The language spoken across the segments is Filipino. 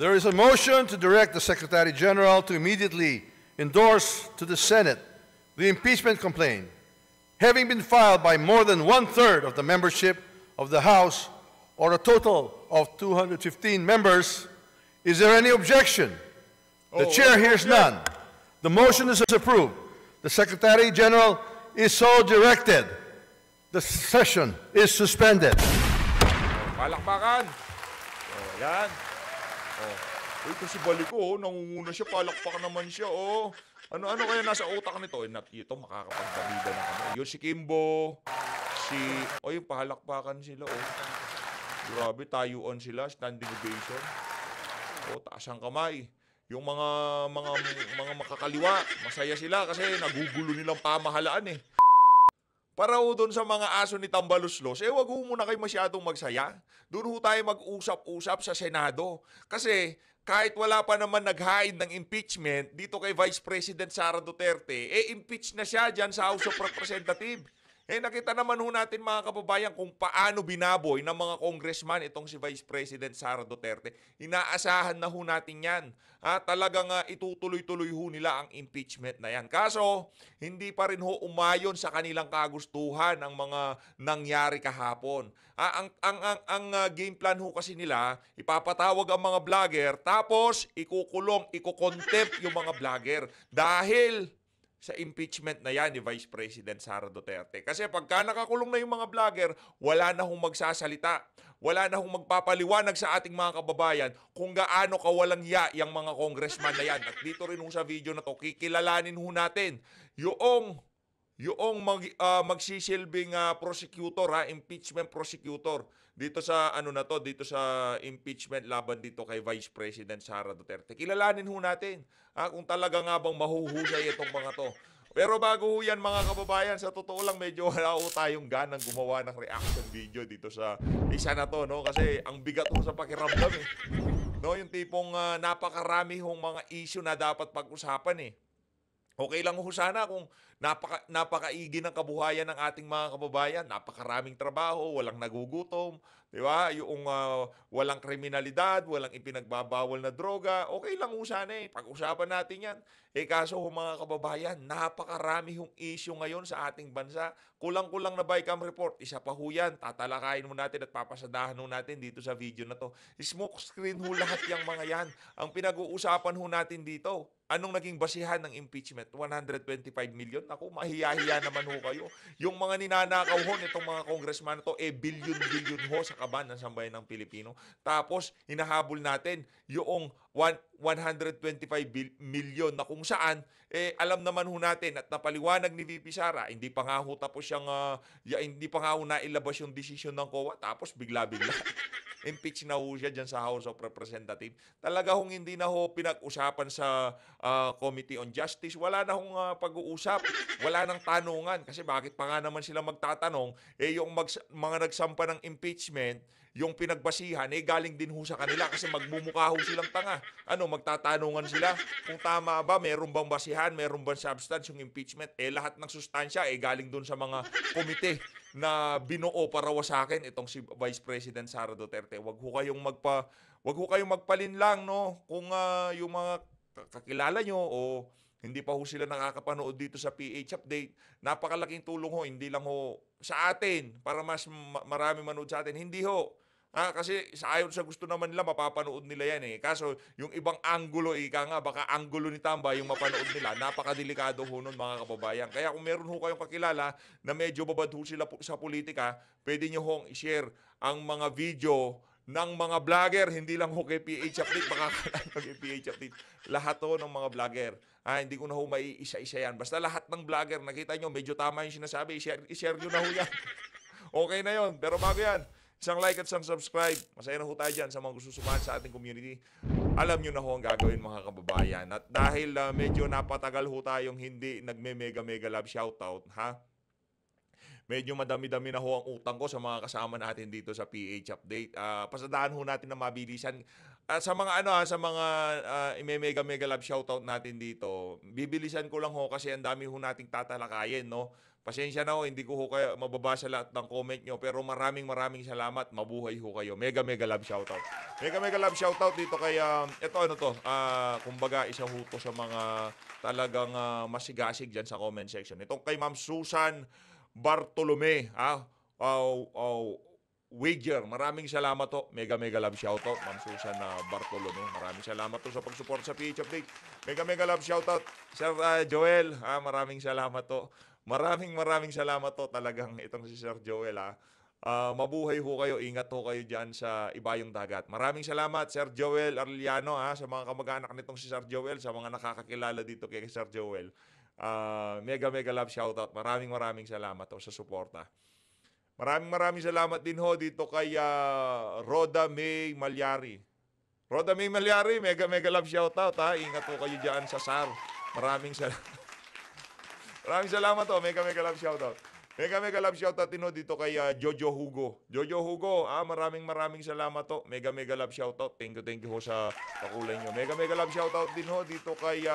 There is a motion to direct the Secretary General to immediately endorse to the Senate the impeachment complaint, having been filed by more than one-third of the membership of the House, or a total of 215 members. Is there any objection? The chair hears none. The motion is approved. The Secretary General is so directed. The session is suspended. Palakpakan. Yan. Uy, kasi Baliko, nangunguna siya, palakpakan naman siya, Ano kaya nasa utak nito? Ito, makakapagdamida na kami. Yung si Kimbo, yung palakpakan sila, Grabe, tayuan sila, standing ovation. Taas ang kamay. Yung mga makakaliwa, masaya sila kasi nagugulo nilang pamahalaan Para doon sa mga aso ni Tambaluslos, wag muna kayo masyadong magsaya. Doon tayo mag-usap-usap sa Senado. Kasi kahit wala pa naman naghain ng impeachment dito kay Vice President Sara Duterte, impeach na siya dyan sa House of Representatives. Nakita naman natin mga kababayan kung paano binaboy ng mga congressman itong si Vice President Sara Duterte. Inaasahan na natin yan. Talagang itutuloy-tuloy nila ang impeachment na yan. Kaso, hindi pa rin umayon sa kanilang kagustuhan ang mga nangyari kahapon. Ang game plan kasi nila, ipapatawag ang mga vlogger, tapos ikukontempt yung mga vlogger. Dahil sa impeachment na yan ni Vice President Sara Duterte. Kasi pagka nakakulong na yung mga vlogger, wala na magsasalita. Wala na magpapaliwanag sa ating mga kababayan kung gaano kawalang hiya yung mga congressman na yan. At dito rin sa video na to, kikilalanin natin yung magsisilbing prosecutor, impeachment prosecutor dito sa dito sa impeachment laban dito kay Vice President Sara Duterte. Kilalanin natin kung talaga nga bang mahuhusay itong mga to. Pero bago yan mga kababayan, sa totoo lang medyo wala tayong ganang gumawa ng reaction video dito sa isa na to, kasi ang bigat sa pakiramdam yung tipong napakarami mga issue na dapat pag-usapan Okay lang sana kung napakaigi ng kabuhayan ng ating mga kababayan, napakaraming trabaho, walang nagugutom, di ba? Yung walang kriminalidad, walang ipinagbabawal na droga, okay lang sana pag-usapan natin yan. Kaso mga kababayan, napakarami issue ngayon sa ating bansa. Kulang-kulang na BICAM report, isa pa yan, tatalakayin natin at papasadahan natin dito sa video na to. Smoke screen lahat yung mga yan. Ang pinag-uusapan natin dito, anong naging basihan ng impeachment? 125 million? Ako, mahiya-hiya naman kayo. Yung mga ninanakaw itong mga congressman na to, billion-billion sa kaban ng sambayan ng Pilipino. Tapos, hinahabol natin yung 125 million na kung saan, alam naman natin at napaliwanag ni VP Sara, hindi pa nga tapos hindi pa nga nailabas yung desisyon ng COA, tapos bigla-bigla. Impeach na siya dyan sa House of Representatives. Talaga hindi na pinag-usapan sa Committee on Justice. Wala na pag-uusap. Wala nang tanungan. Kasi bakit pa nga naman sila magtatanong, yung mga nagsampa ng impeachment, yung pinagbasihan, galing din sa kanila kasi magmumukha silang tanga. Magtatanungan sila kung tama ba, meron bang basihan, meron bang substance yung impeachment. Lahat ng sustansya, galing dun sa mga komite na binuo para wasakin itong si Vice President Sara Duterte. Wag kayong magpalinlang kung yung mga kakilala nyo o hindi pa sila nakakapanood dito sa PH Update. Napakalaking tulong hindi lang sa atin para mas marami manood sa atin. Hindi kasi ayon sa gusto naman nila, mapapanood nila yan Kaso, yung ibang anggulo, baka anggulo ni Tamba yung mapanood nila. Napakadelikado nun mga kababayan. Kaya kung meron kayong kakilala na medyo babad sila sa politika, pwede nyo i-share ang mga video ng mga vlogger, hindi lang kay PH Update, makakalang kay PH Update. Lahat ng mga vlogger. Hindi ko na maiisa-isa yan. Basta lahat ng vlogger, nakita nyo, medyo tama yung sinasabi, i-share nyo na yan. Okay na yon. Pero bago yan, isang like at isang subscribe. Masaya na tayo dyan sa mga gusto sumahan sa ating community. Alam nyo na ang gagawin mga kababayan. At dahil medyo napatagal tayong hindi nagme-mega love shoutout, medyo madami-dami na ang utang ko sa mga kasama natin dito sa PH Update. Pasadahan natin na mabilisan. At sa mga sa mga mega love shoutout natin dito, bibilisan ko lang ho kasi ang dami ho nating tatalakayin, no? Pasensya na ho, hindi ko ho kayo mababasa lahat ng comment nyo, pero maraming salamat. Mabuhay ho kayo. Mega love shoutout. Mega love shoutout dito kay, ito ano to, kumbaga isa ho to sa mga talagang masigasig dyan sa comment section. Itong kay Ma'am Susan Bartolome, Wager, maraming salamat to. Mega love shoutout, Ma'am Susan Bartolome. Maraming salamat to sa pag-support sa PH Update. Mega love shoutout, Sir Joel. Maraming salamat to. Maraming salamat to talagang itong si Sir Joel. Mabuhay ho kayo, ingat ho kayo dyan sa ibayong dagat. Maraming salamat, Sir Joel Arliano, sa mga kamag-anak nitong si Sir Joel, sa mga nakakakilala dito kay Sir Joel. Mega love shoutout. Maraming salamat to sa suporta. Maraming salamat din ho dito kay Roda May Malyari. Roda May Malyari, mega love shoutout Ingat po kayo diyan sa SAR. Maraming salamat ho, mega love shoutout. Mega love shoutout din ho dito kay Jojo Hugo. Jojo Hugo, maraming salamat ho. Mega love shoutout. Thank you ho sa pakulay nyo. Mega love shoutout din ho dito kay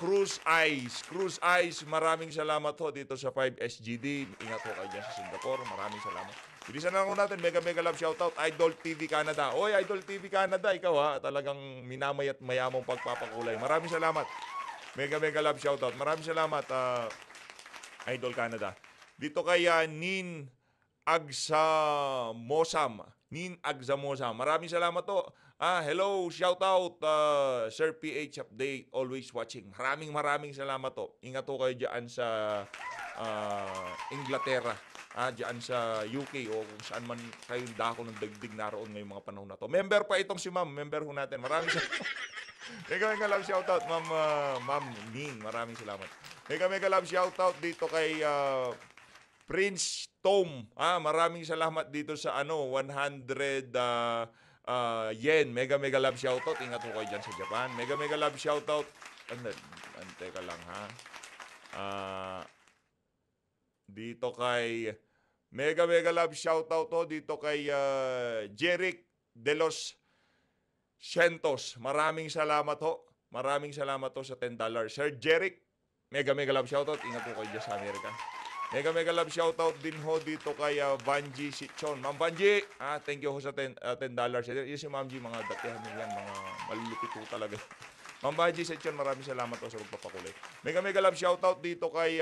Cruz Eyes, maraming salamat ho dito sa 5SGD. Ingat ho kayo dyan sa Singapore. Maraming salamat. Bilisan na lang natin. Mega love shoutout. Idol TV Canada. Oy, Idol TV Canada, ikaw talagang minamay at mayamong pagpapakulay. Maraming salamat. Mega love shoutout. Maraming salamat, Idol Canada. Dito kay Nin Agsamosam. Maraming salamat to. Hello, shout out Sir PH Update, always watching. Maraming salamat to. Ingat to kayo diyan sa Inglaterra, diyan sa UK o kung saan man kayo dako ng dagdig naroon ngayong mga panahon na to. Member pa itong si Ma'am, member ho natin. Maraming salamat. Mega love shout out Ma'am Ning. Maraming salamat. Mega love shout out dito kay Prince Tom. Maraming salamat dito sa 100 yen. Mega love shoutout. Ingat po kayo dyan sa Japan. Mega love shoutout. Teka lang dito kay mega love shoutout to dito kay Jeric de los Santos. Maraming salamat ho. Maraming salamat ho sa $10. Sir Jeric, mega love shoutout. Ingat po kayo dyan sa Amerika. Mega love shoutout din ho dito kay Vanji Sichon. Ma'am Vanji, thank you ho sa $10. Yung si Ma'am G, mga datihan yan, mga malulupit ho talaga. Ma'am Vanji Sichon, maraming salamat ho sa pagpapakulay. Mega love shoutout dito kay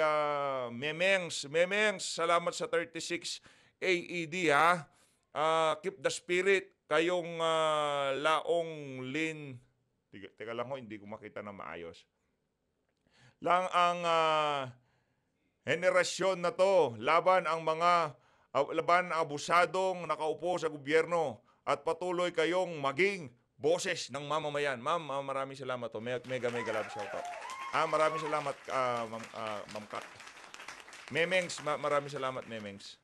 Memengs. Memengs, salamat sa 36 AED keep the spirit. Kayong Laong Lin. Teka lang ho, hindi ko makita na maayos. Lang ang henerasyon na to, laban ang abusadong nakaupo sa gobyerno at patuloy kayong maging boses ng mamamayan. Ma'am, maraming salamat to. Mega love shoutout. Maraming salamat, Ma'am Kat. Memengs, maraming salamat, Memengs.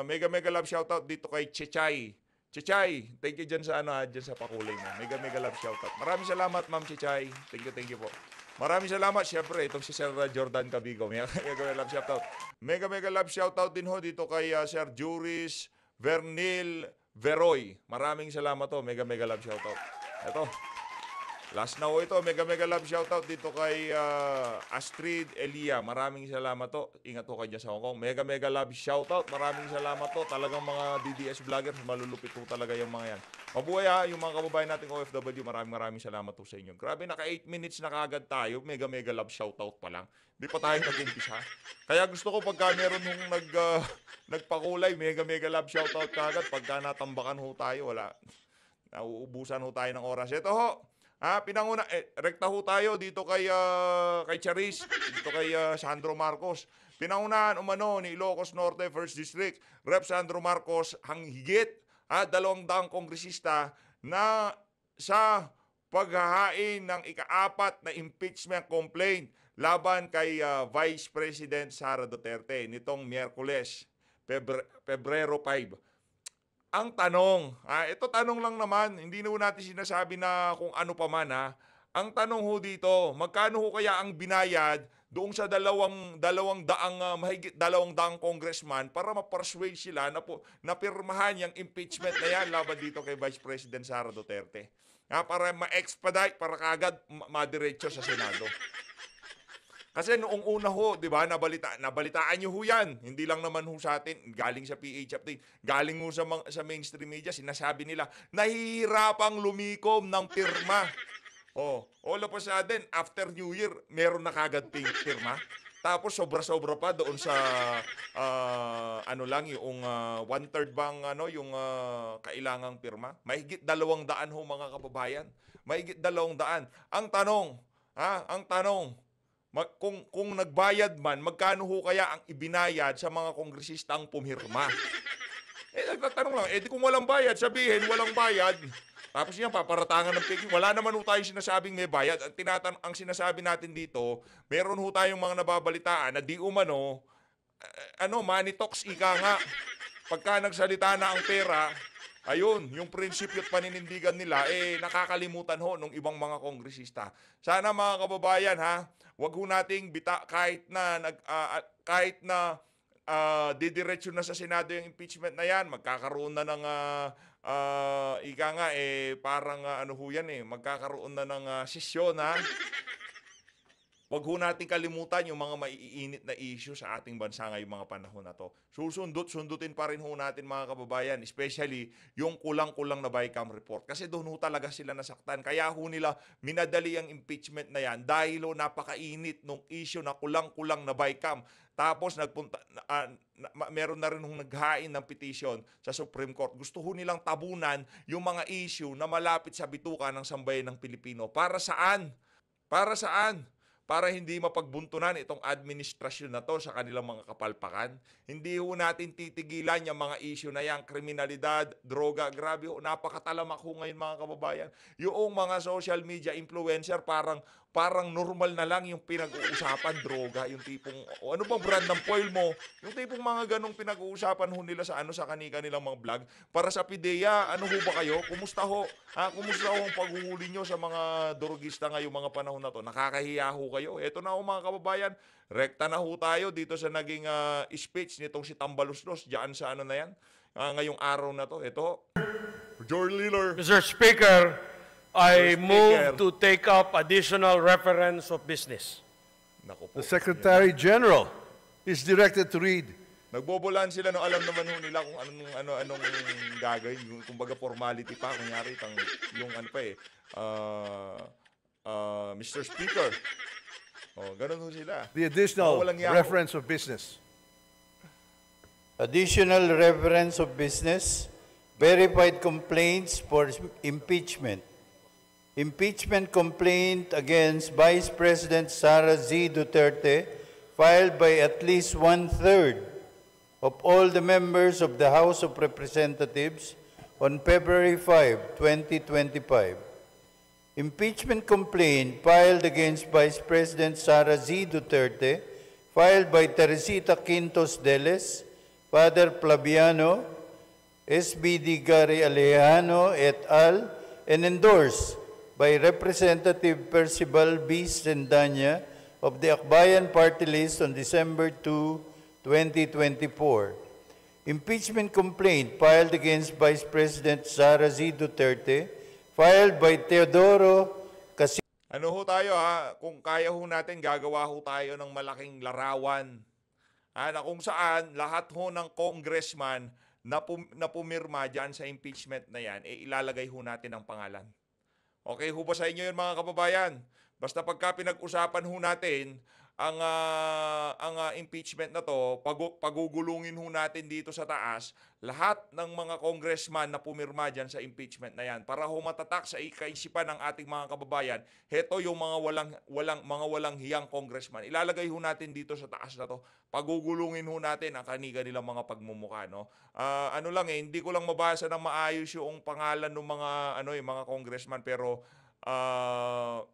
Mega love shoutout dito kay Chechay. Chechay, thank you dyan sa dyan sa pakulay mo. Mega love shoutout. Maraming salamat, Ma'am Chechay. Thank you po. Maraming salamat, syempre, itong si Sir Jordan Cabigo. Mega love shoutout. Mega love shoutout din ho dito kay Sir Juris Vernil Veroy. Maraming salamat to. Mega love shoutout. Ito. Last na ho ito. Mega love shoutout dito kay Astrid Elia. Maraming salamat to. Ingat ho kayo dyan sa Hong Kong. Mega love shoutout. Maraming salamat to. Talagang mga DDS vloggers, malulupit po talaga yung mga yan. Mabuhay yung mga kababayan nating OFW. Maraming salamat po sa inyo. Grabe, naka 8 minutes na kagad tayo. Mega love shoutout pa lang. Di pa tayo nag-umpisa. Kaya gusto ko pagka meron nung nagpakulay, mega love shoutout kagad. Pagka natambakan ho tayo, wala. Nauubusan ho tayo ng oras. Ito ho. Pinanguna, rekta ho tayo dito kay Charis, dito kay Sandro Marcos. Pinangunahan umano ni Ilocos Norte 1st District, Rep. Sandro Marcos, ang higit 200 kongresista na sa paghahain ng ika-4 na impeachment complaint laban kay Vice President Sara Duterte nitong Miyerkules, Pebrero 5. Ang tanong, ito tanong lang naman, hindi na natin sinasabi na kung ano pa man Ang tanong ho dito, magkano ho kaya ang binayad doon sa mahigit dalawang daang congressman para ma-persuade sila na pirmahan yung impeachment na yan laban dito kay Vice President Sara Duterte. Para ma-expedite, para kagad madiretso sa Senado. Kasi noong una ho, di ba, nabalitaan nyo ho yan. Hindi lang naman ho sa atin, galing sa PH update, galing ho sa mainstream media, sinasabi nila, nahihirapang lumikom ng pirma. All of a sudden, after New Year, meron na kagad pirma. Tapos sobra-sobra pa doon sa yung 1/3 bang yung kailangang pirma. Mahigit 200 ho mga kababayan. Mahigit 200. Ang tanong, kung nagbayad man, magkano ho kaya ang ibinayad sa mga kongresistang pumirma? Nagtatanong lang, di kung walang bayad, sabihin walang bayad. Tapos yan, paparatangan ng peking. Wala naman ho tayong sinasabing may bayad. Ang sinasabi natin dito, meron ho tayong mga nababalitaan na di umano, money talks, ika nga. Pagka nagsalita na ang pera, ayun, yung prinsipyo at paninindigan nila, nakakalimutan ho ng ibang mga kongresista. Sana mga kababayan, wag ho nating kahit na didiretso na sa Senado yung impeachment na yan, magkakaroon na ng magkakaroon na ng sesyon, Wag ho natin kalimutan yung mga maiinit na issue sa ating bansa ngayong mga panahon na to. Sundutin pa rin ho natin mga kababayan, especially yung kulang-kulang na BICAM report. Kasi doon ho talaga sila nasaktan. Kaya ho nila minadali ang impeachment na yan dahil ho napakainit nung issue na kulang-kulang na BICAM. Tapos meron na rin hong naghain ng petition sa Supreme Court. Gusto ho nilang tabunan yung mga issue na malapit sa bituka ng sambayan ng Pilipino. Para saan? Para saan? Para hindi mapagbuntunan itong administrasyon na to sa kanilang mga kapalpakan. Hindi ho natin titigilan yung mga issue na yan, kriminalidad, droga, grabe ho, napakatalamak ho ngayon mga kababayan. Yung mga social media influencer parang normal na lang yung pinag-uusapan, droga, yung tipong, ano bang brand ng foil mo? Yung tipong mga ganong pinag-uusapan ho nila sa kanilang mga vlog. Para sa PIDEA, ano ho ba kayo? Kumusta ho? Kumusta ho ang paghuhuli nyo sa mga drogista ngayong mga panahon na to? Nakakahiya ho kayo. Eto na ho mga kababayan, rekta na ho tayo dito sa naging speech nitong si Tambaluslos, diyan sa na yan, ngayong araw na to. Ito, George Liller. Mr. Speaker, I move to take up additional reference of business. Naku po. The Secretary General is directed to read. Nagbobolan sila no, alam naman ho nila kung anong gagawin, kumbaga formality pa kunyari Mr. Speaker. Ganun ho sila. The additional reference of business. Additional reference of business, verified complaints for impeachment. Impeachment complaint against Vice President Sara Z. Duterte filed by at least 1/3 of all the members of the House of Representatives on February 5, 2025. Impeachment complaint filed against Vice President Sara Z. Duterte filed by Teresita Quintos Deles, Father Flaviano, SBD Gary Alejano et al., and endorsed by Representative Percival B. Sendanya of the Akbayan Party List on December 2, 2024. Impeachment complaint filed against Vice President Sara Z. Duterte, filed by Teodoro Casillas. Ano ho tayo kung kaya ho natin, gagawa ho tayo ng malaking larawan. Na kung saan lahat ho ng congressman na pumirma dyan sa impeachment na yan, ilalagay ho natin ang pangalan. Okay ho ba sa inyo yun mga kababayan? Basta pagka pinag-usapan ho natin ang impeachment na to, pagugulungin ho natin dito sa taas, lahat ng mga congressman na pumirma dyan sa impeachment na yan, para ho matatak sa kaisipan ng ating mga kababayan, heto yung mga walang hiyang congressman. Ilalagay ho natin dito sa taas na to, pagugulungin ho natin ang kanilang mga pagmumukha, no? Hindi ko lang mabasa ng maayos yung pangalan ng mga congressman, pero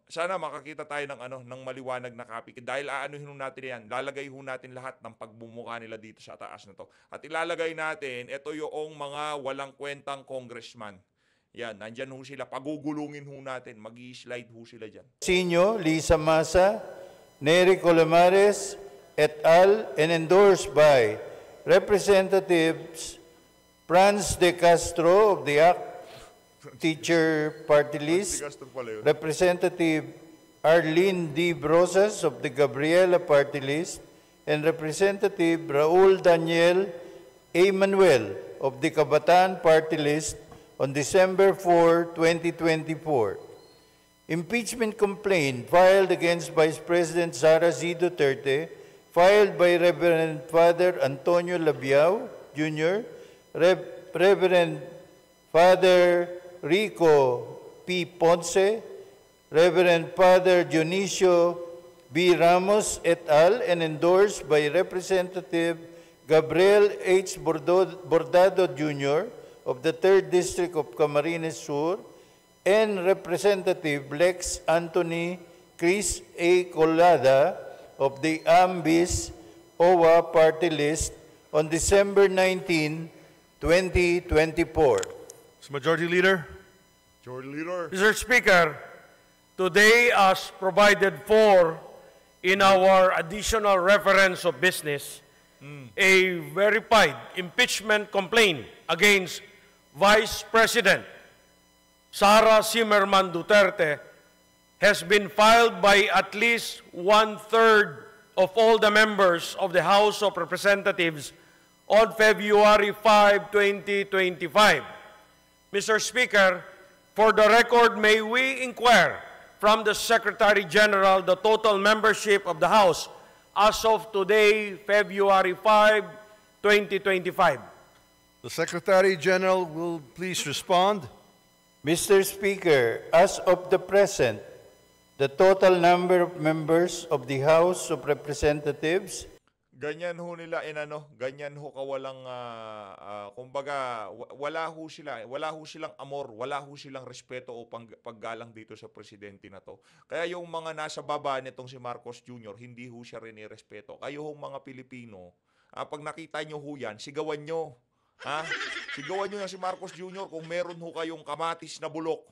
sana makakita tayo ng maliwanag na copy. Dahil aanuhin natin yan, lalagay ho natin lahat ng pagmumukha nila dito sa taas na to. At ilalagay natin, ito yung mga walang kwentang congressman. Yan, nandyan ho sila, pagugulungin ho natin, mag-i-slide ho sila dyan. Sinyo, Lisa Masa, Nery Colmenares et al. And endorsed by Representatives Franz de Castro of the ACT Teacher Party List, Representative Arlene D. Brosas of the Gabriela Party List, and Representative Raul Daniel A. Manuel of the Kabataan Party List on December 4, 2024. Impeachment complaint filed against Vice President Sara Z. Duterte, filed by Reverend Father Antonio Labiao, Jr., Reverend Father Rico P. Ponce, Reverend Father Dionisio B. Ramos et al., and endorsed by Representative Gabriel H. Bordado Jr. of the 3rd District of Camarines Sur, and Representative Lex Anthony Chris A. Colada of the AMBIS OWA Party List on December 19, 2024. Majority Leader. Mr. Speaker, today, as provided for in our additional reference of business, a verified impeachment complaint against Vice President Sara Zimmerman Duterte has been filed by at least 1/3 of all the members of the House of Representatives on February 5, 2025. Mr. Speaker, for the record, may we inquire from the Secretary General the total membership of the House as of today, February 5, 2025. The Secretary General will please respond. Mr. Speaker, as of the present, the total number of members of the House of Representatives Ganyan ho nila ganyan ho kawalang kumbaga wala ho silang amor, wala ho silang respeto o paggalang dito sa presidente na to. Kaya yung mga nasa baba nitong si Marcos Jr., hindi ho siya rin irespeto. Kayo hong mga Pilipino, pag nakita nyo ho yan, sigawan nyo. Sigawan nyo yan si Marcos Jr. kung meron ho kayong kamatis na bulok.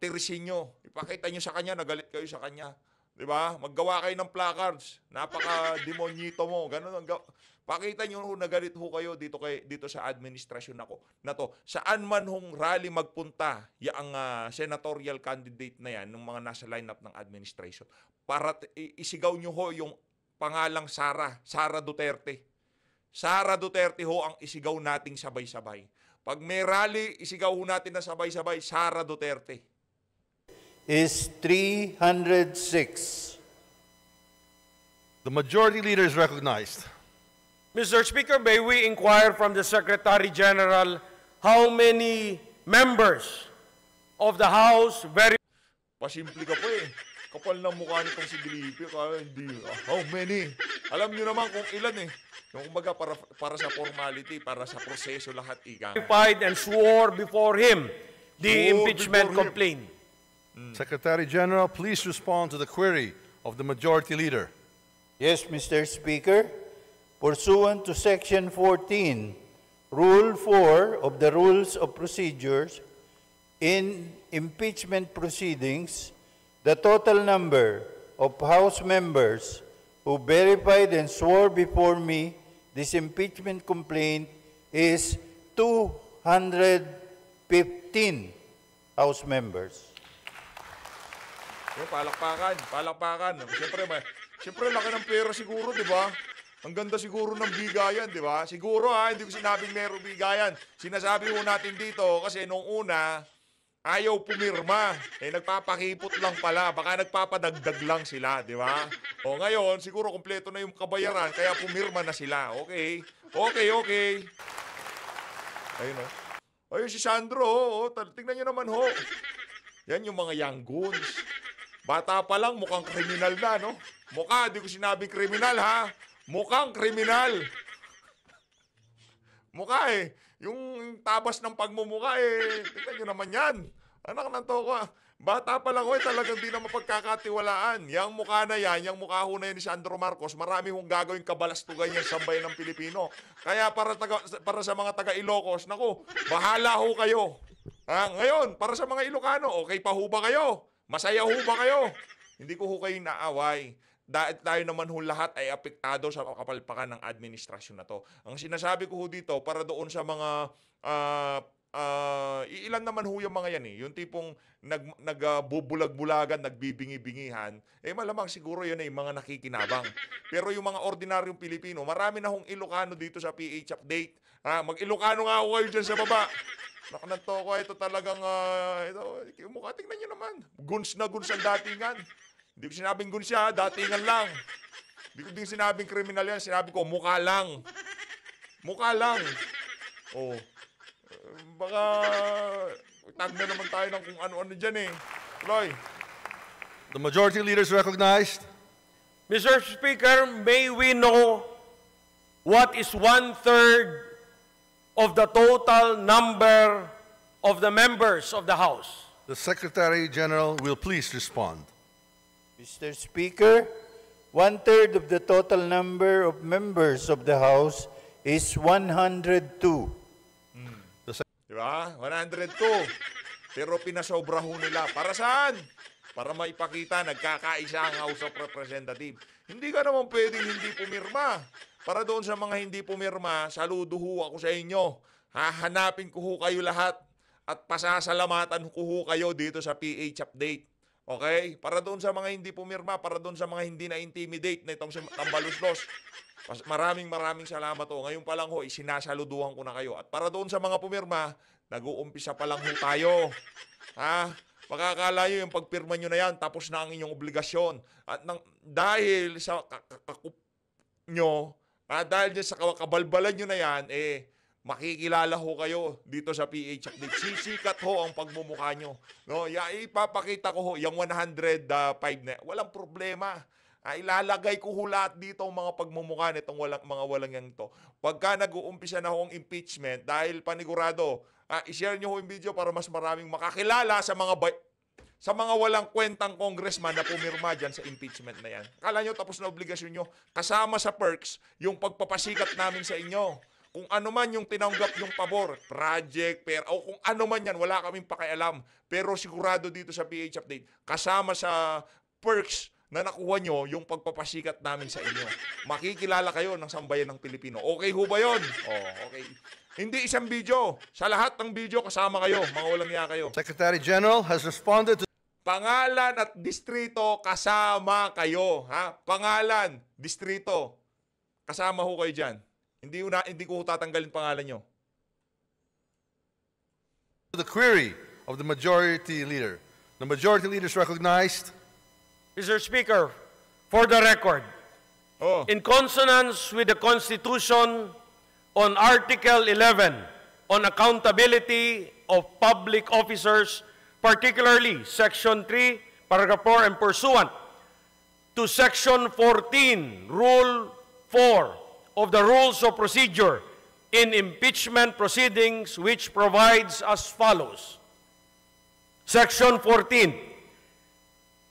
Tirisin nyo. Ipakita nyo sa kanya, nagalit kayo sa kanya. Diba? Maggawa kayo ng placards. Napaka-demonyito mo. Ganun. Pakita nyo ho, nagalit ho kayo dito sa administrasyon na to. Saan man hong rally magpunta, yung senatorial candidate na yan, ng mga nasa lineup ng administration, para isigaw nyo ho yung pangalang Sara Duterte. Sara Duterte ho ang isigaw nating sabay-sabay. Pag may rally, isigaw ho natin na sabay-sabay, Sara Duterte. is 306. The Majority Leader is recognized. Mr. Speaker, may we inquire from the Secretary General how many members of the House Pasimple ka po eh. Kapal na mukha nitong si Felipe. Hindi. How many? Alam nyo naman kung ilan eh. Yung kumbaga para sa formality, para sa proseso lahat verified and swore before him the impeachment complaint. Secretary General, please respond to the query of the Majority Leader. Yes, Mr. Speaker. Pursuant to Section 14, Rule 4 of the Rules of Procedures, in impeachment proceedings, the total number of House members who verified and swore before me this impeachment complaint is 215 House members. Palakpakan. Siyempre, laki ng pera siguro, di ba? Ang ganda siguro ng bigayan, di ba? Siguro hindi ko sinabing meron bigayan. Sinasabi ho natin dito kasi nung una, ayaw pumirma. Nagpapakipot lang pala. Baka nagpapadagdag lang sila, di ba? O ngayon, siguro kompleto na yung kabayaran, kaya pumirma na sila. Okay. Ayun o. Ayun si Sandro, tingnan nyo naman ho. Yan yung mga young goons. Bata pa lang, mukhang kriminal na, no? Di ko sinabing kriminal, ha? Mukhang kriminal. Mukha eh. Yung tabas ng pagmumukha eh. Tingnan nyo naman yan. Anak ng toko. Bata pa lang talagang di na mapagkakatiwalaan. Yang mukha na yan, yung mukha ho na yan ni Sandro Marcos, marami hong gagawing kabalastugan yan sa bayan ng Pilipino. Kaya para sa mga taga-Ilocos, naku, bahala ho kayo. Ngayon, para sa mga Ilocano, okay pa ho ba kayo? Masaya ho ba kayo? Hindi ko ho kayo inaaway. Dahil tayo naman ho lahat ay apektado sa kapalpakan ng administrasyon na to. Ang sinasabi ko ho dito, para doon sa mga ilan naman ho yung mga yan eh. Yung tipong nagbubulag-bulagan, nagbibingi-bingihan, malamang siguro yun ay mga nakikinabang. Pero yung mga ordinaryong Pilipino, marami na hong Ilocano dito sa PH Update. Mag-Ilocano nga ako kayo dyan sa baba. Nakananto ko, ito talagang, ito, mukha, tingnan nyo naman. Guns na guns ang datingan. Hindi ko sinabing guns siya, datingan lang. Hindi ko din sinabing kriminal yan, sinabi ko, mukha lang. Mukha lang. Oh. Baka tag na naman tayo ng kung ano-ano dyan eh. Tuloy. The majority leader is recognized. Mr. Speaker, may we know what is 1/3 of the total number of the members of the House? The Secretary General will please respond. Mr. Speaker, 1/3 of the total number of members of the House is 102. Diba? 102. Pero pinasobra ho nila. Para saan? Para maipakita, nagkakaisa ang House of Representatives. Hindi ka naman pwedeng hindi pumirma. Para doon sa mga hindi pumirma, saludo ho ako sa inyo. Hahanapin ko ho kayo lahat at pasasalamatan ko ho kayo dito sa PH Update. Okay? Para doon sa mga hindi pumirma, para doon sa mga hindi na-intimidate na itong tambaluslos. Maraming salamat ho. Ngayon pa lang ho, isinasaluduhan ko na kayo. At para doon sa mga pumirma, nag-uumpisa pa lang ho tayo. Makakala nyo yung pagpirma nyo na yan, tapos na ang inyong obligasyon. At dahil sa kakup nyo, dahil sa kabalbalan nyo na yan, makikilala ho kayo dito sa PH Update. Sisikat ho ang pagmumukha nyo. No? Ipapakita ko ho, yung 105 na, walang problema. Ilalagay ko ho lahat dito ang mga pagmumukha nitong mga walang yang to. Pagka nag-uumpisa na ho ang impeachment, dahil panigurado, i-share nyo ho yung video para mas maraming makakilala sa mga walang kwentang congressman na pumirma dyan sa impeachment na yan. Akala nyo tapos na obligasyon nyo, kasama sa perks, yung pagpapasikat namin sa inyo. Kung ano man yung tinanggap yung pabor, project, o kung ano man yan, wala kaming pakialam. Pero sigurado dito sa PH Update, kasama sa perks na nakuha nyo yung pagpapasikat namin sa inyo. Makikilala kayo ng sambayan ng Pilipino. Okay ho ba yun? Okay. Hindi isang video. Sa lahat ng video, kasama kayo. Mga walang iya kayo. Secretary General has responded to Pangalan at distrito, kasama kayo. Pangalan, distrito. Kasama ho kayo dyan. Hindi ko tatanggalin pangalan nyo. the query of the majority leader. The majority leader is recognized. Mr. Speaker, for the record, in consonance with the Constitution on Article 11 on accountability of public officers, particularly Section 3, Paragraph 4, and pursuant to Section 14, Rule 4 of the Rules of Procedure in impeachment proceedings, which provides as follows. Section 14,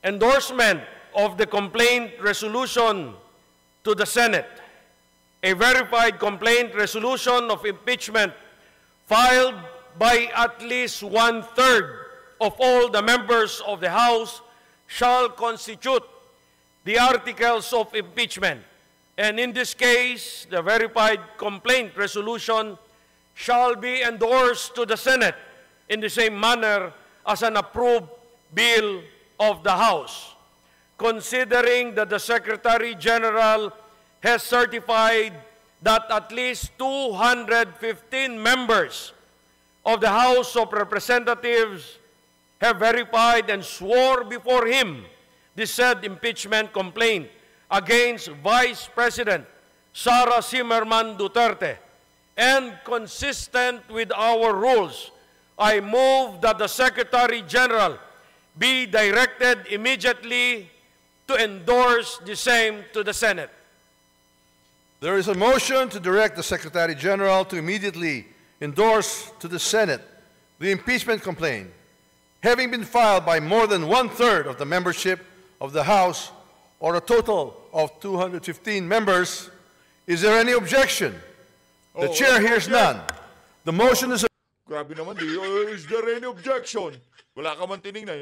endorsement of the complaint resolution to the Senate. A verified complaint resolution of impeachment filed by at least 1/3 of all the members of the House shall constitute the articles of impeachment. And in this case, the verified complaint resolution shall be endorsed to the Senate in the same manner as an approved bill of the House. Considering that the Secretary General has certified that at least 215 members of the House of Representatives have verified and swore before him the said impeachment complaint against Vice President Sara Zimmerman Duterte, and consistent with our rules, I move that the Secretary General be directed immediately to endorse the same to the Senate. There is a motion to direct the Secretary General to immediately endorse to the Senate the impeachment complaint, having been filed by more than 1/3 of the membership of the House, or a total of 215 members. Is there any objection? The chair hears none. The motion is... Grabe naman, is there any objection? Wala ka man tinignan.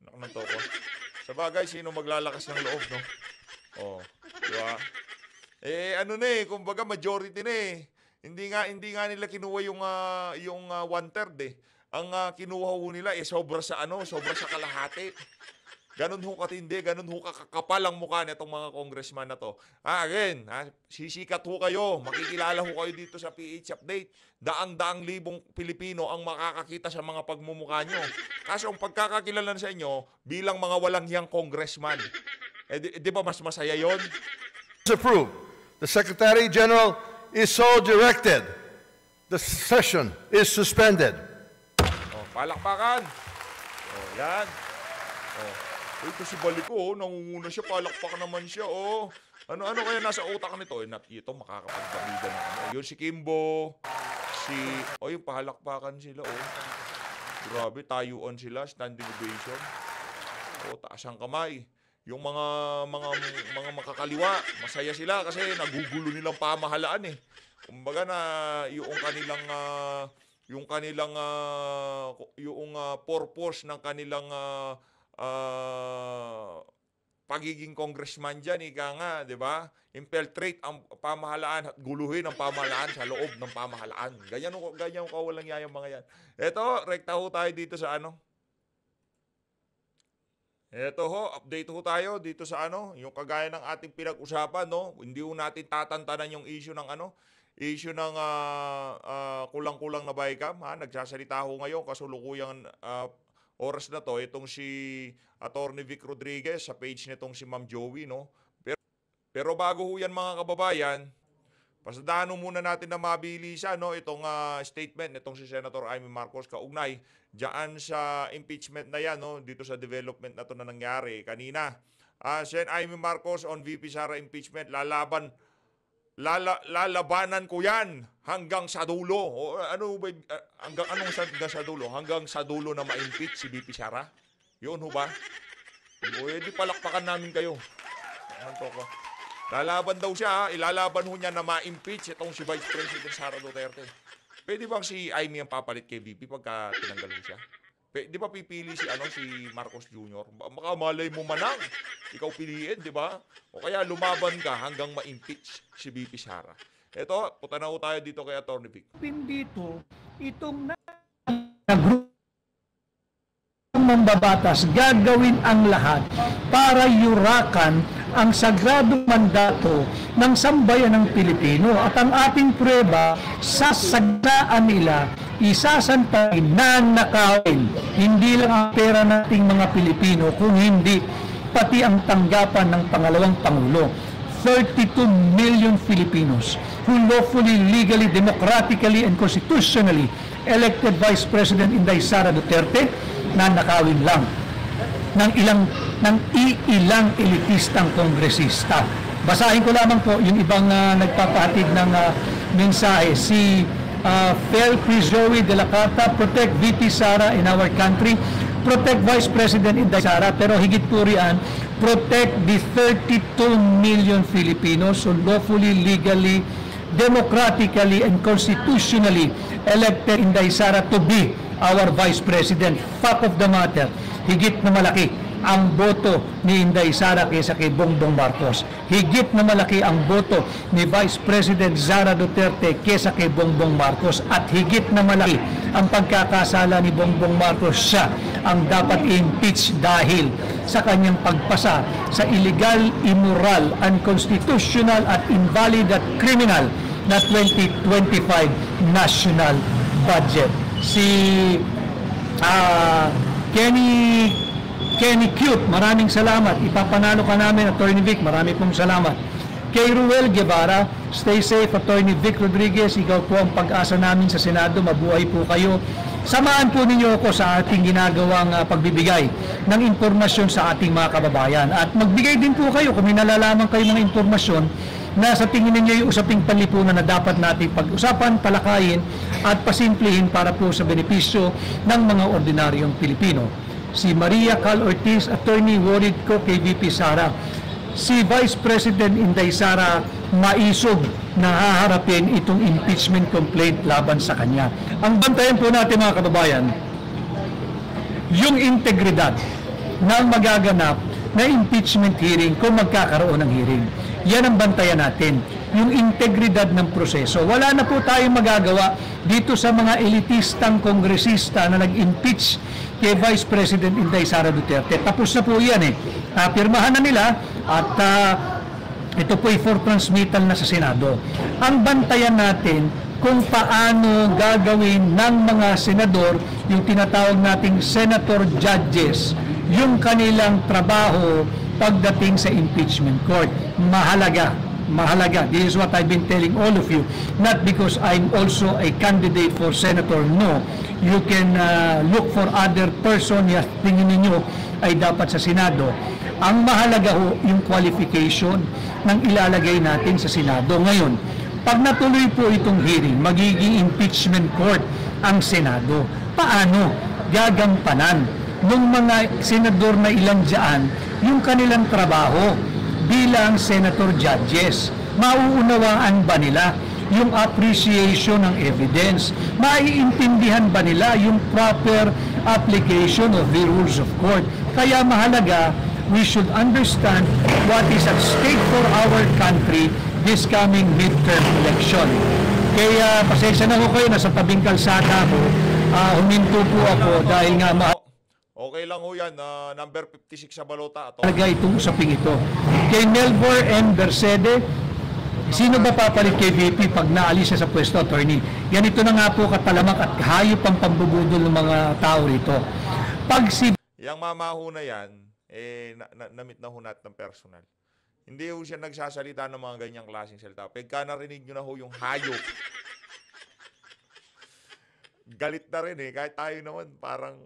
Nakananto ko. Sa bagay, sino maglalakas ng loob, no? Oh, di ba? Ano na kumbaga majority na Hindi nga nila kinuha yung 1/3 Ang kinuha ho nila sobra sa kalahati. Ganun ho katindi, ganun ho kakapal ang mukha nitong mga congressman na to. Again, sisikat ho kayo, makikilala ho kayo dito sa PH Update. Daang-daang libong Pilipino ang makakakita sa mga pagmumukha nyo. Kaso ang pagkakakilala sa inyo, bilang mga walang hiyang congressman, di ba mas masaya yon? Approved. The Secretary General is so directed. The session is suspended. Oh, palakpakan. Oh, yan. Oh. Ito si Baliko, nangunguna siya, palakpak naman siya, Ano kaya nasa utak nito? Ito, makakapagdamida na Yun si Kimbo, yung palakpakan sila, Grabe, tayuan sila, standing ovation. Taas ang kamay. Yung mga makakaliwa, masaya sila kasi nagugulo nilang pamahalaan Kumbaga na yung kanilang purpose ng kanilang pagiging congressman dyan, di ba? Infiltrate ang pamahalaan at guluhin ang pamahalaan sa loob ng pamahalaan. Ganyan kawalang yayang mga yan. Ito, rekta ho tayo dito sa Ito update ho tayo dito sa yung kagaya ng ating pinag-usapan, no? Hindi ho natin tatantanan yung issue ng kulang-kulang na bycam, Nagsasalita ho ngayon kasulukuyang oras na to itong si Attorney Vic Rodriguez sa page nitong si Ma'am Joey, no? Pero bago ho yan mga kababayan, pasadahan muna natin na mabilisan, no, itong statement nitong si Senator Amy Marcos kaugnay diyan sa impeachment na yan, no, dito sa development na to na nangyari kanina. Sen Amy Marcos on VP Sara impeachment, lalabanan ko yan hanggang sa dulo. Hanggang sa dulo? Hanggang sa dulo na ma-impeach si VP Sara? Yun ho ba? Di palakpakan namin kayo. Lalaban daw siya, ilalaban ho niya na ma-impeach itong si Vice President Sara Duterte. Pwede bang si Amy ang papalit kay VP pagka tinanggal ho siya? Di ba pipili si Marcos Jr.? Baka malay mo manang. Ikaw piliin, di ba? O kaya lumaban ka hanggang ma-impeach si VP Sara. Ito, punta na ho tayo dito kay Atty. Vic. Dito, itong grupo mambabatas gagawin ang lahat para yurakan ang sagradong mandato ng sambayan ng Pilipino at ang ating prueba sa sagsaan nila isasantayin na nakawin hindi lang ang pera nating mga Pilipino kung hindi pati ang tanggapan ng pangalawang Pangulo. 32 million Filipinos who lawfully, legally, democratically, and constitutionally elected Vice President Inday Sara Duterte na nakawin lang ng iilang elitistang kongresista. Basahin ko lamang po yung ibang nagpapahatid ng mensahe. Si Fel Prizowi de la Carta, protect VP Sara in our country, protect Vice President Inday Sara, pero higit po riyan, protect the 32 million Filipinos who lawfully, legally, democratically, and constitutionally elected Inday Sara to be our Vice President. Fact of the matter, higit na malaki ang boto ni Inday Sara kaysa kay Bongbong Marcos. Higit na malaki ang boto ni Vice President Sara Duterte kaysa kay Bongbong Marcos. At higit na malaki ang pagkakasala ni Bongbong Marcos. Siya ang dapat i-impeach dahil sa kanyang pagpasa sa illegal, immoral, unconstitutional at invalid at criminal na 2025 national budget. Si Kenny Cute, maraming salamat. Ipapanalo ka namin, Atty. Vic, marami pong salamat. Kay Ruel Guevara, stay safe, Atty. Vic Rodriguez, ikaw po ang pag-asa namin sa Senado, mabuhay po kayo. Samahan po ninyo ako sa ating ginagawang pagbibigay ng impormasyon sa ating mga kababayan. At magbigay din po kayo kung may nalalaman kayo mga impormasyon na sa tingin ninyo yung usaping panlipunan na dapat nating pag-usapan, talakayin at pasimplihin para po sa benepisyo ng mga ordinaryong Pilipino. Si Maria Cal Ortiz, attorney, worried ko kay VP Sara. Si Vice President Inday Sara maisog na haharapin itong impeachment complaint laban sa kanya. Ang bantayan po natin mga kababayan, yung integridad ng magaganap na impeachment hearing kung magkakaroon ng hearing. Yan ang bantayan natin, yung integridad ng proseso. Wala na po tayong magagawa dito sa mga elitistang kongresista na nag-impeach kay Vice President Inday Sara Duterte. Tapos na po yan eh. Pirmahan na nila at ito po ay for transmittal na sa Senado. Ang bantayan natin kung paano gagawin ng mga senador yung tinatawag nating senator judges, yung kanilang trabaho pagdating sa impeachment court. Mahalaga. This is what I've been telling all of you. Not because I'm also a candidate for senator. No. You can look for other person na tingin ninyo ay dapat sa Senado. Ang mahalaga ho yung qualification ng ilalagay natin sa Senado. Ngayon, pag natuloy po itong hearing, magiging impeachment court ang Senado. Paano gagampanan ng mga senador na ilan dyan yung kanilang trabaho bilang senator judges? Mauunawaan ba nila yung appreciation ng evidence? Maiintindihan ba nila yung proper application of the rules of court? Kaya mahalaga, we should understand what is at stake for our country this coming midterm election. Kaya pasensya na ko kayo, nasa tabing kalsada ko, huminto po ako dahil nga Okay lang ho yan, number 56 sa balota. mahalaga itong usaping ito. Kay Melvor M. Bercede, sino ba papalit kay VP pag naalis siya sa pwesto, attorney? Ganito na nga po katalamak at hayop ang pambubudol ng mga tao rito. Pag si Yang mamaho na yan, namit na ho natin ng personal. Hindi ho siya nagsasalita ng mga ganyang klaseng salita. Pagka narinig nyo na ho yung hayop, galit na rin eh. Kahit tayo naman parang,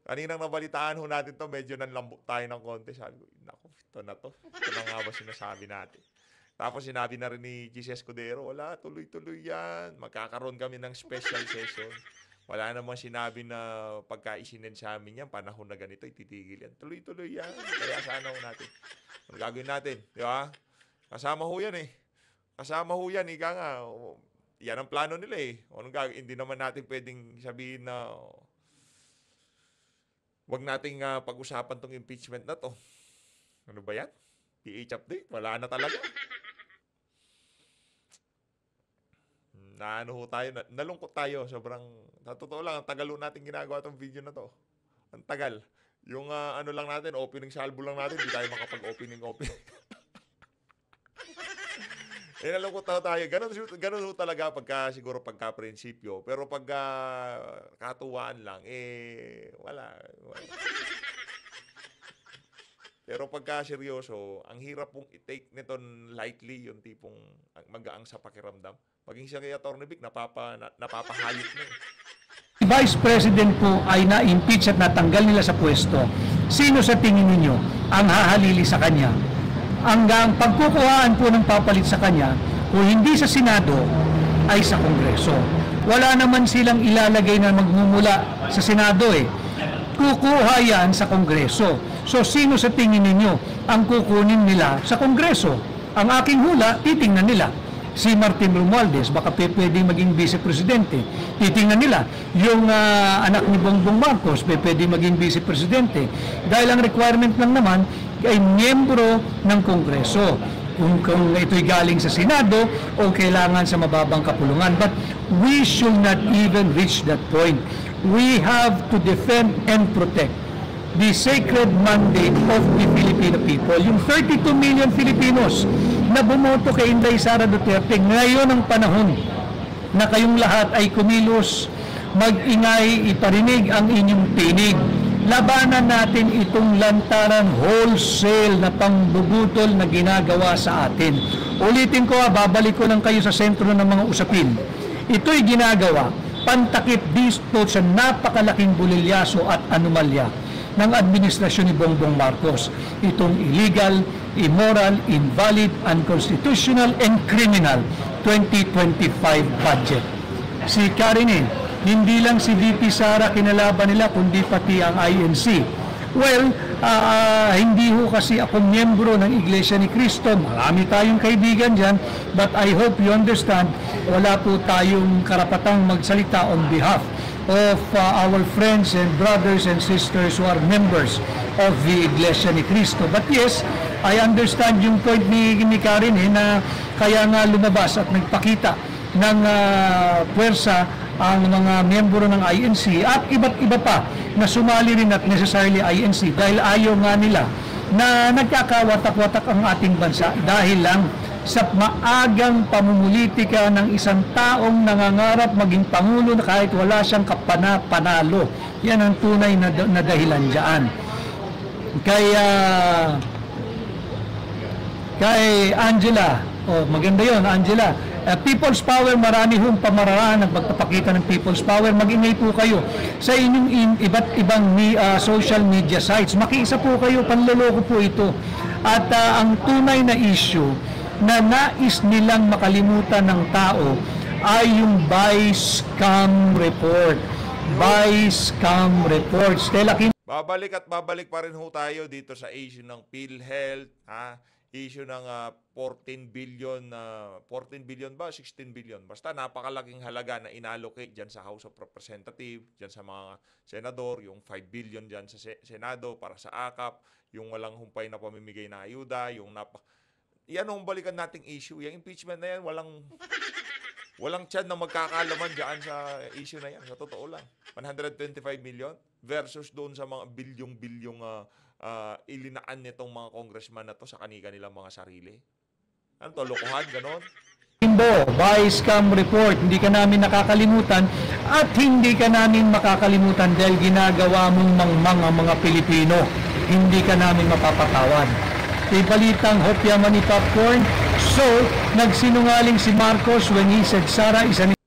kaninang nabalitaan ho natin to, medyo nanlambok tayo ng konti. Sabi ko, naku, ito na to. Ito na nga ba sinasabi natin? Tapos sinabi na rin ni Gis Escudero, wala, tuloy-tuloy yan. Magkakaroon kami ng special session. Wala namang sinabi na pagka isinen sa amin yan, panahon na ganito, ititigil yan. Tuloy-tuloy yan. Kaya sana ho natin. Ano gagawin natin? Di ba? Kasama ho yan eh. Kasama ho yan. Ika nga. Yan ang plano nila eh. Hindi naman natin pwedeng sabihin na wag nating pag-usapan tong impeachment na to. Ano ba yan? PH update? Wala na talaga. Naano ho tayo, nalungkot tayo. Sobrang, sa totoo lang, ang tagal ho natin ginagawa tong video na to. Ang tagal. Yung ano lang natin, opening salvo lang natin, hindi tayo makapag-opening. Nalungkot tayo. Ganun ho talaga siguro pagka prinsipyo. Pero pagka katuwaan lang, wala. Pero pagka seryoso, ang hirap pong i-take nito lightly, yung tipong magaang sa pakiramdam. Maging siya kay Atty. Vic, napapahayop na eh. Vice President po ay na-impeach at natanggal nila sa pwesto, sino sa tingin ninyo ang hahalili sa kanya? Ang pagkukuhaan po ng papalit sa kanya, kung hindi sa Senado, ay sa Kongreso. Wala naman silang ilalagay na magmumula sa Senado eh. Kukuha yan sa Kongreso. So sino sa tingin ninyo ang kukunin nila sa Kongreso? Ang aking hula, titingnan nila. Si Martin Romualdez, baka pwedeng maging vice-presidente. Titingnan nila. Yung anak ni Bongbong Marcos, pwedeng maging vice-presidente. Dahil ang requirement lang naman ay miyembro ng Kongreso. Kung ito'y galing sa Senado o kailangan sa mababang kapulungan. But we should not even reach that point. We have to defend and protect the sacred mandate of the Filipino people. Yung 32 million Filipinos na bumoto kay Inday Sara Duterte, ngayon ang panahon na kayong lahat ay kumilos, mag-ingay, iparinig ang inyong tinig. Labanan natin itong lantaran wholesale na pangbubutol na ginagawa sa atin. Ulitin ko, babalik ko lang kayo sa sentro ng mga usapin. Ito'y ginagawa, pantakip dito sa napakalaking bulilyaso at anomalya ng administrasyon ni Bongbong Marcos. Itong illegal, immoral, invalid, unconstitutional, and criminal 2025 budget. Si Karine, hindi lang si VP Sara kinalaban nila, kundi pati ang INC. Well, hindi ho kasi ako miyembro ng Iglesia ni Cristo. Marami tayong kaibigan dyan, but I hope you understand, wala po tayong karapatang magsalita on behalf of our friends and brothers and sisters who are members of the Iglesia ni Cristo. But yes, I understand yung point ni Karen na kaya nga lumabas at nagpakita ng puwersa ang mga miyembro ng INC at iba't iba pa na sumali rin at necessarily INC dahil ayaw nga nila na nagkakawatak-watak ang ating bansa dahil lang sa maagang pamumulitika ng isang taong nangangarap maging Pangulo na kahit wala siyang panalo. Yan ang tunay na dahilan dyan. Kay Angela, maganda yon Angela, People's Power, marami hong pamaraan ang pagpapakita ng People's Power. Mag-ingay po kayo sa inyong iba't ibang social media sites. Makiisa po kayo, panloloko po ito. At ang tunay na issue na nais nilang makalimutan ng tao ay yung buy scam report. Buy scam report. Stella Kim. Babalik at babalik pa rin ho tayo dito sa issue ng PhilHealth, issue ng 14 billion ba? 16 billion. Basta napakalaking halaga na inallocate dyan sa House of Representatives, dyan sa mga senador, yung 5 billion dyan sa Senado para sa AKAP, yung walang humpay na pamimigay na ayuda, yung yan ang balikan nating issue. Yung impeachment na yan, walang tiyan na magkakalaman dyan sa issue na yan. Sa totoo lang. 125 million versus doon sa mga bilyong-bilyong ilinaan nitong mga congressman na to sa kanilang mga sarili. Ano to? Lokohan? Ganon? Buy scam report. Hindi ka namin nakakalimutan at hindi ka namin makakalimutan dahil ginagawa mong mangmang ang mga Pilipino. Hindi ka namin mapapatawad. Ibalitang hopya mani popcorn. So, nagsinungaling si Marcos when he said Sara is an...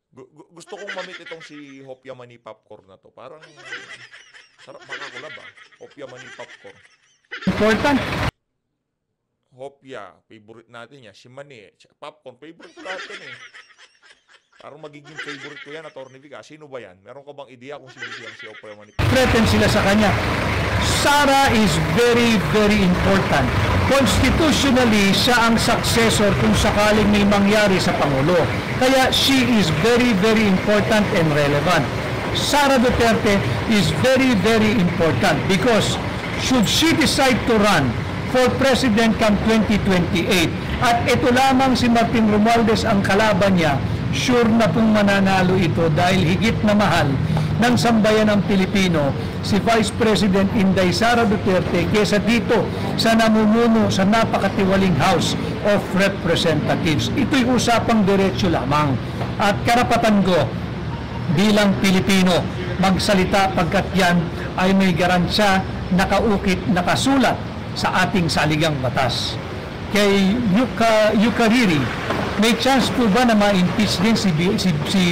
Gusto kong mamit itong si Hopya Mani Popcorn na to. Parang sarap makakulab Hopya Mani Popcorn. Important. Hopya, favorite natin yan. Si Mani, Popcorn, favorite ko lahat yan Parang magiging favorite ko yan, Atty. Vic. Sino ba yan? Meron ka bang ideya kung sino siyang si Hopya Mani Popcorn? Threaten sila sa kanya. Sara is very, very important. Constitutionally, siya ang successor kung sakaling may mangyari sa Pangulo. Kaya she is very, very important and relevant. Sara Duterte is very, very important because should she decide to run for President come 2028 at ito lamang si Martin Romualdez ang kalaban niya, sure na pong mananalo ito dahil higit na mahal ng sambayan ng Pilipino si Vice President Inday Sara Duterte kesa dito sa namumuno sa napakatiwaling House of Representatives. Ito'y usapang diretsyo lamang at karapatan ko bilang Pilipino magsalita pagkat yan ay may garansya nakaukit, nakasulat sa ating saligang batas. Kay Yukariri, may chance po ba na ma-impeach din si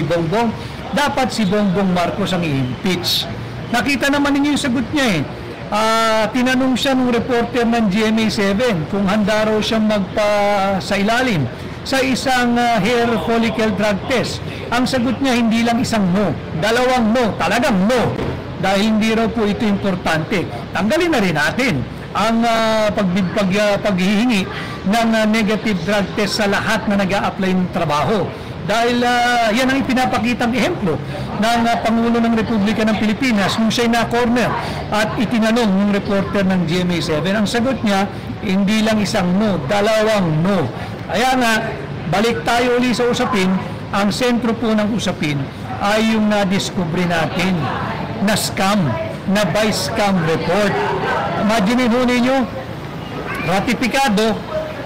Bongbong? Dapat si Bongbong Marcos ang i-impeach. Nakita naman ninyo yung sagot niya tinanong siya ng reporter ng GMA7 kung handa raw siyang sa ilalim sa isang hair follicle drug test. Ang sagot niya hindi lang isang no, dalawang no, talagang no. Dahil hindi raw po ito importante. Tanggalin na rin natin ang paghihingi ng negative drug test sa lahat na nag-a-apply ng trabaho. Dahil yan ang ipinapakitang ehemplo ng Pangulo ng Republika ng Pilipinas nung siya'y na-corner at itinanong ng reporter ng GMA7. Ang sagot niya, hindi lang isang no, dalawang no. Kaya nga, balik tayo uli sa usapin. Ang sentro po ng usapin ay yung na-discover natin na scam, na buy scam report. Imagine ho ninyo, ratifikado,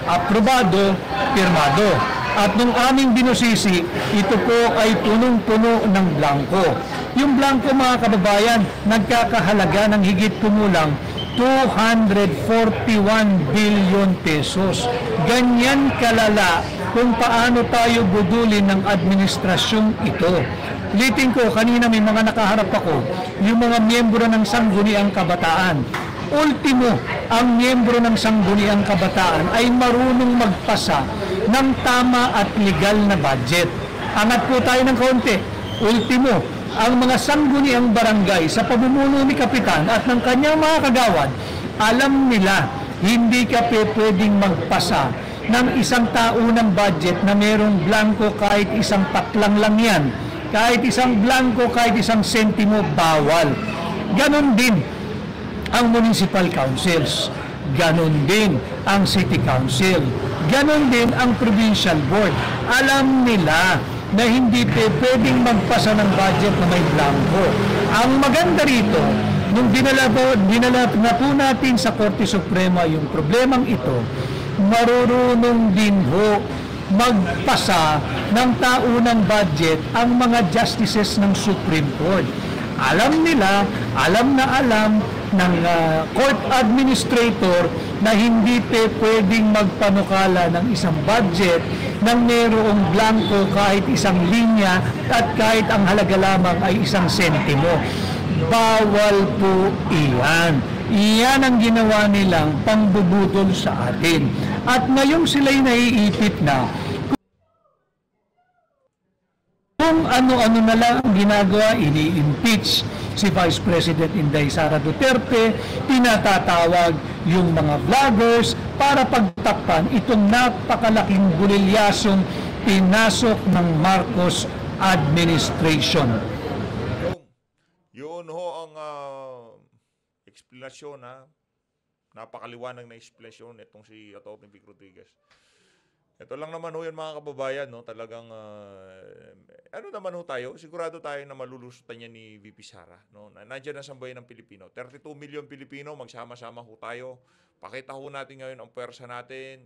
aprobado, pirmado. At nung aming binusisi, ito po ay punong-puno ng blanco. Yung blanco mga kababayan, nagkakahalaga ng higit kumulang 241 billion pesos. Ganyan kalala kung paano tayo budulin ng administrasyong ito. Ulitin ko, kanina may mga nakaharap ako, yung mga miyembro ng Sangguniang Kabataan. Ultimo, ang miyembro ng Sangguniang Kabataan ay marunong magpasa ng tama at legal na budget. Angat po tayo ng kaunti. Ultimo, ang mga sangguniang barangay sa pamumuno ni Kapitan at ng kanyang mga kagawad, alam nila hindi ka pwedeng magpasa ng isang taunang budget na merong blanco kahit isang paklang lang yan. Kahit isang blanco, kahit isang sentimo, bawal. Ganon din ang municipal councils. Ganon din ang city council. Ganon din ang provincial board. Alam nila na hindi pwedeng magpasa ng budget na may blanco. Ang maganda rito, nung dinala na po natin sa Korte Suprema yung problemang ito, marurunong din ho magpasa ng taunang budget ang mga justices ng Supreme Court. Alam nila, alam ng court administrator na hindi pwedeng magpanukala ng isang budget nang mayroong blanco kahit isang linya at kahit ang halaga lamang ay isang sentimo. Bawal po iyan. Iyan ang ginawa nilang pangbubudol sa atin. At ngayong sila'y naiipit na kung ano-ano na lang ang ginagawa, ini-impeach si Vice President Inday Sara Duterte, tinatatawag yung mga vloggers para pagtakpan itong napakalaking bulilyasong pinasok ng Marcos administration. Yun ho ang explanation, ha. Napakaliwanag na explanation itong si Atty. Vic Rodriguez. Ito lang naman ho yan, mga kababayan, no? Talagang, ano naman ho tayo, sigurado tayo na malulusutan niya ni VP Sara. No? Nandiyan na sambayan ng Pilipino. 32 million Pilipino, magsama-sama ho tayo. Pakita ho natin ngayon ang pwersa natin.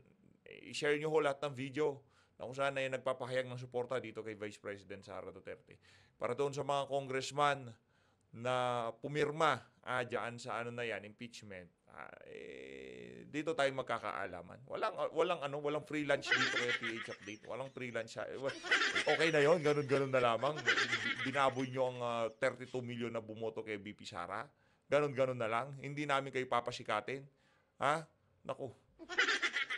I-share nyo ho lahat ng video na kung saan na yung nagpapahayag ng suporta dito kay Vice President Sara Duterte. Para doon sa mga congressman na pumirma dyan sa ano na yan, impeachment, dito tayo magkakaalaman. Walang free lunch dito kay PH Update. Walang free lunch. Okay na yon, ganun na lamang. Binaboy nyo ang 32 million na bumoto kay VP Sara. Ganun na lang. Hindi namin kayo papasikatin. Ha? Naku.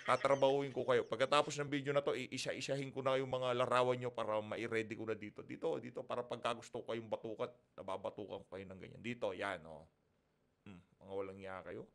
Tatrabahuin ko kayo. Pagkatapos ng video na to, isa-isahin ko na yung mga larawan nyo para ma-ready ko na dito. Dito, para pagkagusto ko kayong batukat, nababatukan ko kayo ng ganyan. Dito, yan, oh. Mga walang iya kayo.